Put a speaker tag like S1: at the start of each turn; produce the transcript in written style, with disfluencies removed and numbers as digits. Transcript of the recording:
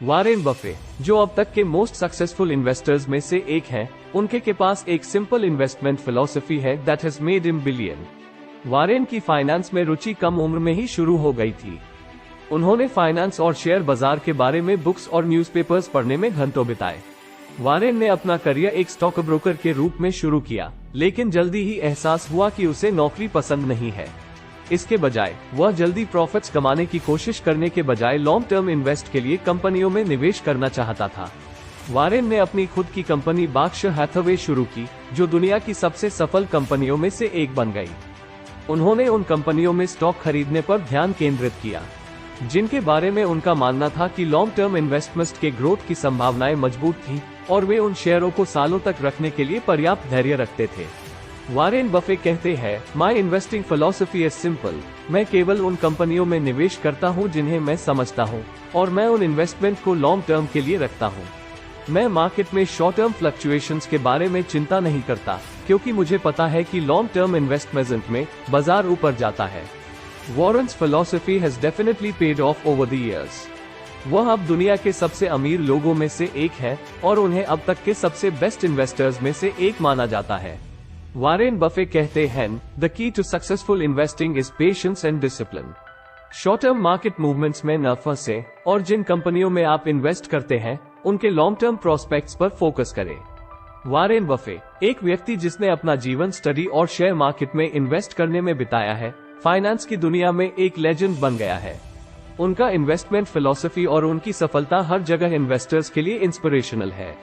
S1: Warren buffet, जो अब तक के मोस्ट सक्सेसफुल इन्वेस्टर्स में से एक हैं, उनके के पास एक सिंपल इन्वेस्टमेंट फिलॉसफी है that has made him billion. Warren की फाइनेंस में रुचि कम उम्र में ही शुरू हो गई थी। उन्होंने फाइनेंस और शेयर बाजार के बारे में बुक्स और न्यूज़पेपर्स पढ़ने में घंटों बिताए। वारेन ने अपना करियर एक स्टॉक ब्रोकर के रूप में शुरू किया, लेकिन जल्दी ही एहसास हुआ कि उसे नौकरी पसंद नहीं है। इसके बजाय वह जल्दी प्रॉफिट्स कमाने की कोशिश करने के बजाय लॉन्ग टर्म इन्वेस्ट के लिए कंपनियों में निवेश करना चाहता था। वारेन ने अपनी खुद की कंपनी बर्कशायर हैथवे शुरू की, जो दुनिया की सबसे सफल कंपनियों में से एक बन गई। उन्होंने उन कंपनियों में स्टॉक खरीदने पर ध्यान केंद्रित किया जिनके बारे में उनका मानना था कि लॉन्ग टर्म इन्वेस्टमेंट के ग्रोथ की संभावनाएं मजबूत थीं और वे उन शेयरों को सालों तक रखने के लिए पर्याप्त धैर्य रखते थे। वारेन बफे कहते हैं, माई इन्वेस्टिंग फिलॉसफी इज सिंपल। मैं केवल उन कंपनियों में निवेश करता हूं जिन्हें मैं समझता हूं, और मैं उन इन्वेस्टमेंट को लॉन्ग टर्म के लिए रखता हूं। मैं मार्केट में शॉर्ट टर्म फ्लक्चुएशंस के बारे में चिंता नहीं करता, क्योंकि मुझे पता है कि लॉन्ग टर्म इन्वेस्टमेंट में बाजार ऊपर जाता है। Warren's philosophy has definitely paid of over the years. वह अब दुनिया के सबसे अमीर लोगों में से एक है और उन्हें अब तक के सबसे बेस्ट इन्वेस्टर्स में से एक माना जाता है। वारेन बफे कहते हैं, the key to successful investing is patience and discipline. Short term market movements में न फंसे और जिन कंपनियों में आप इन्वेस्ट करते हैं उनके लॉन्ग टर्म प्रोस्पेक्ट्स पर फोकस करें। वारेन बफे, एक व्यक्ति जिसने अपना जीवन स्टडी और शेयर मार्केट में इन्वेस्ट करने में बिताया है, फाइनेंस की दुनिया में एक लेजेंड बन गया है। उनका इन्वेस्टमेंट फिलॉसफी और उनकी सफलता हर जगह इन्वेस्टर्स के लिए इंस्पिरेशनल है।